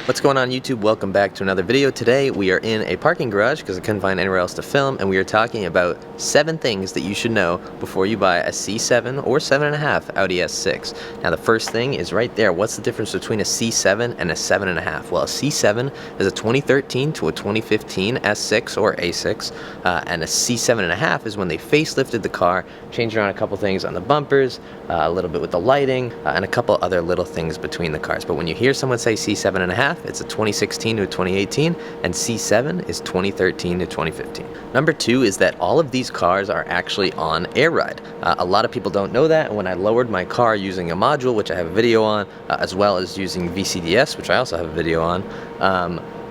What's going on YouTube? Welcome back to another video. Today we are in a parking garage because I couldn't find anywhere else to film, and we are talking about 7 things that you should know before you buy a C7 or 7.5 Audi S6. Now the first thing is right there. What's the difference between a C7 and a 7.5? Well, a C7 is a 2013 to a 2015 S6 or A6, and a C7.5 is when they facelifted the car, changed around a couple things on the bumpers, a little bit with the lighting, and a couple other little things between the cars. But when you hear someone say C7.5, it's a 2016 to a 2018, and C7 is 2013 to 2015. Number 2 is that all of these cars are actually on air ride. A lot of people don't know that, and when I lowered my car using a module, which I have a video on, as well as using VCDS, which I also have a video on,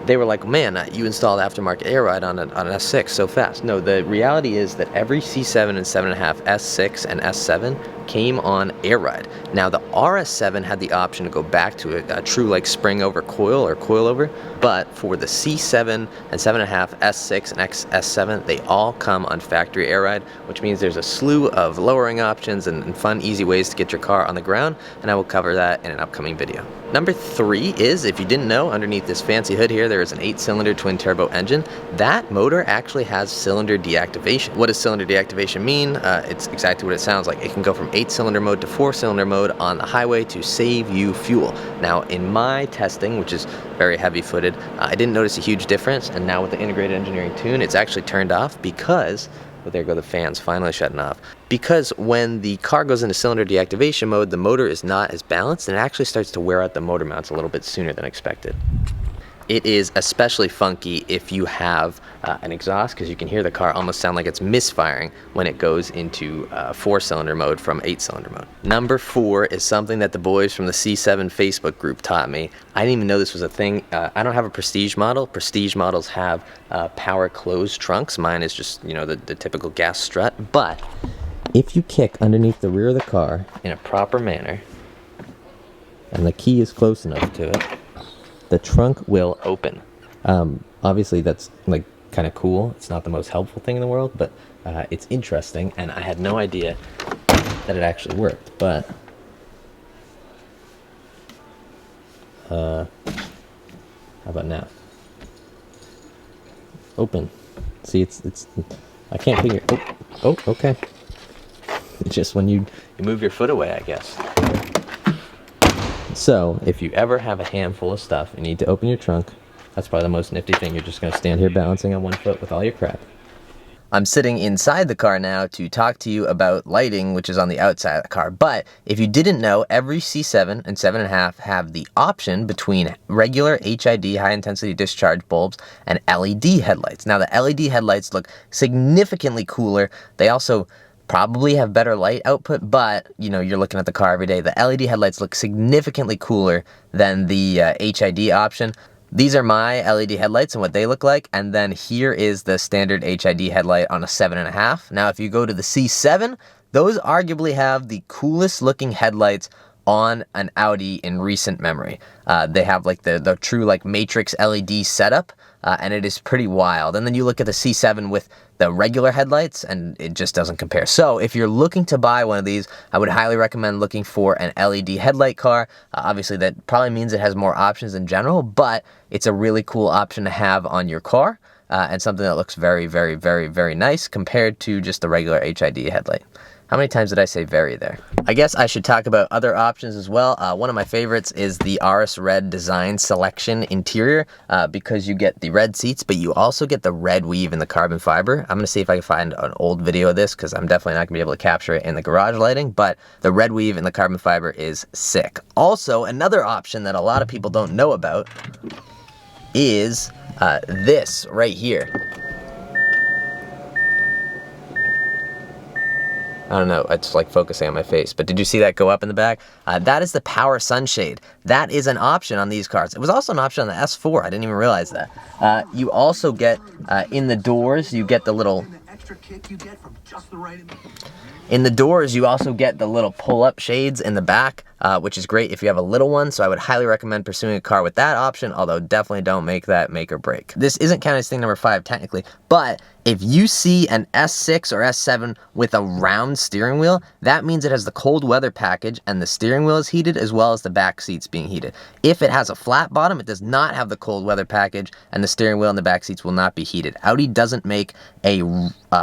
they were like, man, you installed aftermarket air ride on an S6 so fast. No, the reality is that every C7 and 7.5, S6 and S7 came on air ride. Now the RS7 had the option to go back to a true like spring over coil or coil over, but for the C7 and 7.5, S6 and S7, they all come on factory air ride, which means there's a slew of lowering options and fun, easy ways to get your car on the ground, and I will cover that in an upcoming video. Number 3 is, if you didn't know, underneath this fancy hood here, there is an 8-cylinder twin-turbo engine. That motor actually has cylinder deactivation. What does cylinder deactivation mean? It's exactly what it sounds like. It can go from 8-cylinder mode to 4-cylinder mode on the highway to save you fuel. Now, in my testing, which is very heavy-footed, I didn't notice a huge difference, and now with the integrated engineering tune, it's actually turned off because, well, there go the fans finally shutting off. Because when the car goes into cylinder deactivation mode, the motor is not as balanced, and it actually starts to wear out the motor mounts a little bit sooner than expected. It is especially funky if you have an exhaust, because you can hear the car almost sound like it's misfiring when it goes into 4-cylinder mode from 8-cylinder mode. Number 4 is something that the boys from the C7 Facebook group taught me. I didn't even know this was a thing. I don't have a Prestige model. Prestige models have power closed trunks. Mine is just, you know, the typical gas strut. But if you kick underneath the rear of the car in a proper manner, and the key is close enough to it, the trunk will open. Obviously that's like kind of cool. It's not the most helpful thing in the world, but it's interesting, and I had no idea that it actually worked. But how about now? Open. See, it's I can't figure. Oh, okay. It's just when you move your foot away, I guess. So, if you ever have a handful of stuff, you need to open your trunk. That's probably the most nifty thing. You're just going to stand here balancing on one foot with all your crap. I'm sitting inside the car now to talk to you about lighting, which is on the outside of the car. But if you didn't know, every C7 and 7.5 have the option between regular HID, high-intensity discharge bulbs, and LED headlights. Now, the LED headlights look significantly cooler. They also probably have better light output, but you know, you're looking at the car every day. The LED headlights look significantly cooler than the HID option. These are my LED headlights and what they look like, and then here is the standard HID headlight on a 7.5. Now if you go to the C7, those arguably have the coolest looking headlights on an Audi in recent memory. They have like the true like matrix LED setup, and it is pretty wild. And then you look at the C7 with the regular headlights, and it just doesn't compare. So if you're looking to buy one of these, I would highly recommend looking for an LED headlight car. Obviously that probably means it has more options in general, but it's a really cool option to have on your car, and something that looks very, very, very, very nice compared to just the regular HID headlight. How many times did I say very there? I guess I should talk about other options as well. One of my favorites is the Arras red design selection interior, because you get the red seats, but you also get the red weave in the carbon fiber. I'm going to see if I can find an old video of this, because I'm definitely not going to be able to capture it in the garage lighting, but the red weave in the carbon fiber is sick. Also, another option that a lot of people don't know about is this right here. I don't know, it's like focusing on my face, but did you see that go up in the back? That is the power sunshade. That is an option on these cars. It was also an option on the S4, I didn't even realize that. You also get, in the doors, you get the little... In the doors, you also get the little pull-up shades in the back, which is great if you have a little one, so I would highly recommend pursuing a car with that option, although definitely don't make that make or break. This isn't counted as thing number 5 technically, but If you see an S6 or S7 with a round steering wheel, that means it has the cold weather package and the steering wheel is heated as well as the back seats being heated. If it has a flat bottom, it does not have the cold weather package and the steering wheel and the back seats will not be heated. Audi doesn't make a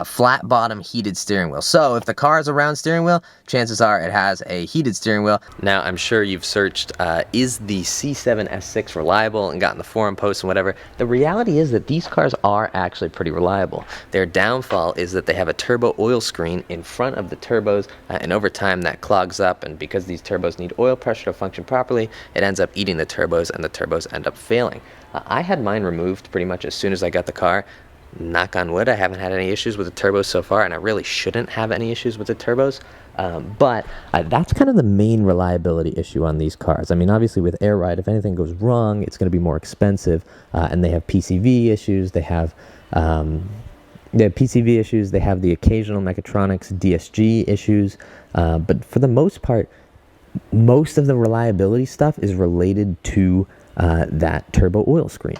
flat bottom heated steering wheel. So if the car has a round steering wheel, chances are it has a heated steering wheel. Now, I'm sure you've searched, is the C7 S6 reliable, and gotten the forum posts and whatever. The reality is that these cars are actually pretty reliable. Their downfall is that they have a turbo oil screen in front of the turbos, and over time that clogs up, and because these turbos need oil pressure to function properly, it ends up eating the turbos and the turbos end up failing. I had mine removed pretty much as soon as I got the car. Knock on wood, I haven't had any issues with the turbos so far, and I really shouldn't have any issues with the turbos. But that's kind of the main reliability issue on these cars. I mean, obviously with air ride, if anything goes wrong, it's going to be more expensive, and they have PCV issues, they have PCV issues, they have the occasional mechatronics DSG issues, but for the most part, most of the reliability stuff is related to that turbo oil screen.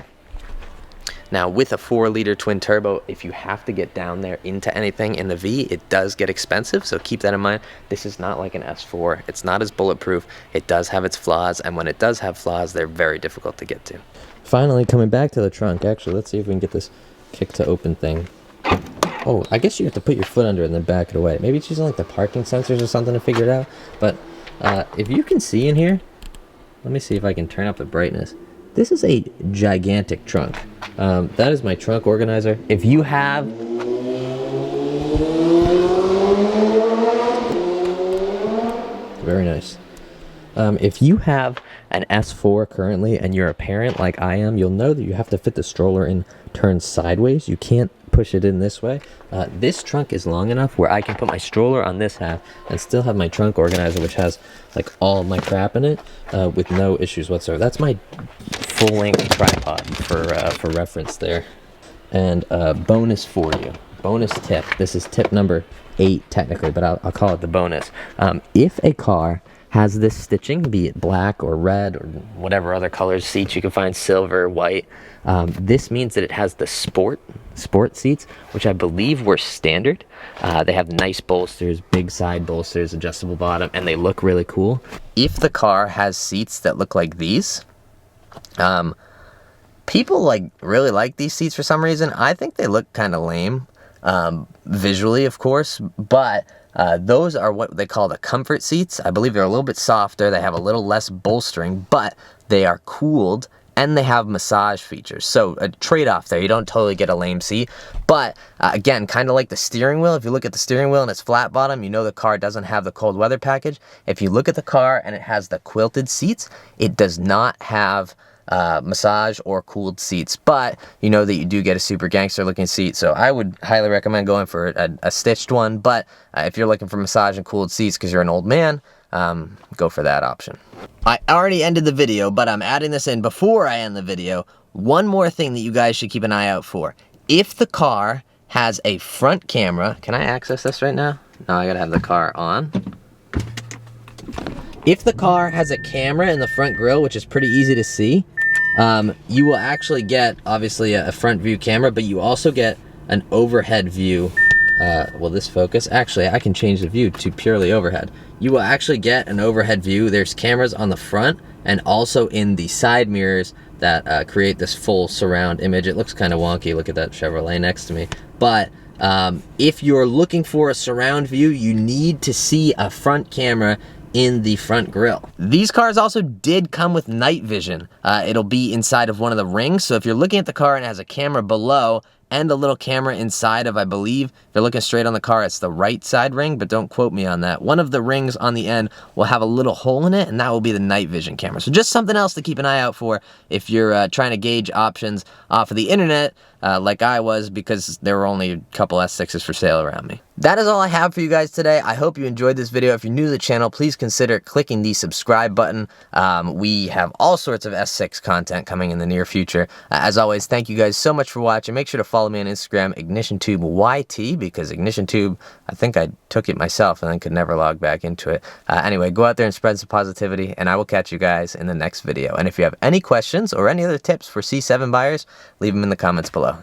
Now, with a 4-liter twin turbo, if you have to get down there into anything in the V, it does get expensive, so keep that in mind. This is not like an S4. It's not as bulletproof. It does have its flaws, and when it does have flaws, they're very difficult to get to. Finally, coming back to the trunk, actually, let's see if we can get this kick to open thing. Oh, I guess you have to put your foot under it and then back it away. Maybe it's using like the parking sensors or something to figure it out. But if you can see in here, let me see if I can turn up the brightness. This is a gigantic trunk. That is my trunk organizer. If you have... Very nice. If you have an S4 currently and you're a parent like I am, you'll know that you have to fit the stroller in turned sideways. You can't push it in this way. This trunk is long enough where I can put my stroller on this half and still have my trunk organizer, which has like all my crap in it, with no issues whatsoever. That's my full-length tripod for reference there. And bonus for you, bonus tip. This is tip number 8 technically, but I'll call it the bonus. If a car has this stitching, be it black or red or whatever other colors seats you can find, silver, white, this means that it has the sport seats, which I believe were standard. They have nice bolsters, big side bolsters, adjustable bottom, and they look really cool. If the car has seats that look like these, people really like these seats for some reason. I think they look kind of lame, visually, of course, but those are what they call the comfort seats. I believe they're a little bit softer, they have a little less bolstering, but they are cooled and they have massage features. So a trade-off there. You don't totally get a lame seat, but again, kind of like the steering wheel. If you look at the steering wheel and it's flat bottom, you know the car doesn't have the cold weather package. If you look at the car and it has the quilted seats, it does not have massage or cooled seats, but you know that you do get a super gangster looking seat, so I would highly recommend going for a stitched one. But if you're looking for massage and cooled seats because you're an old man, go for that option. I already ended the video, but I'm adding this in before I end the video. One more thing that you guys should keep an eye out for. If the car has a front camera, can I access this right now? No, I gotta have the car on. If the car has a camera in the front grille, which is pretty easy to see, you will actually get, obviously, a front view camera, but you also get an overhead view. Will this focus? Actually, I can change the view to purely overhead. You will actually get an overhead view. There's cameras on the front and also in the side mirrors that create this full surround image. It looks kind of wonky. Look at that Chevrolet next to me. But if you're looking for a surround view, you need to see a front camera in the front grille. These cars also did come with night vision. It'll be inside of one of the rings, so if you're looking at the car and it has a camera below and a little camera inside of, I believe, if you're looking straight on the car, it's the right side ring, but don't quote me on that. One of the rings on the end will have a little hole in it, and that will be the night vision camera. So just something else to keep an eye out for if you're trying to gauge options off of the internet, like I was, because there were only a couple S6s for sale around me. That is all I have for you guys today. I hope you enjoyed this video. If you're new to the channel, please consider clicking the subscribe button. We have all sorts of S6 content coming in the near future. As always, thank you guys so much for watching. Make sure to follow me on Instagram, IgnitionTube YT, because IgnitionTube, I think I took it myself and then could never log back into it. Anyway, go out there and spread some positivity, and I will catch you guys in the next video. And if you have any questions or any other tips for C7 buyers, leave them in the comments below.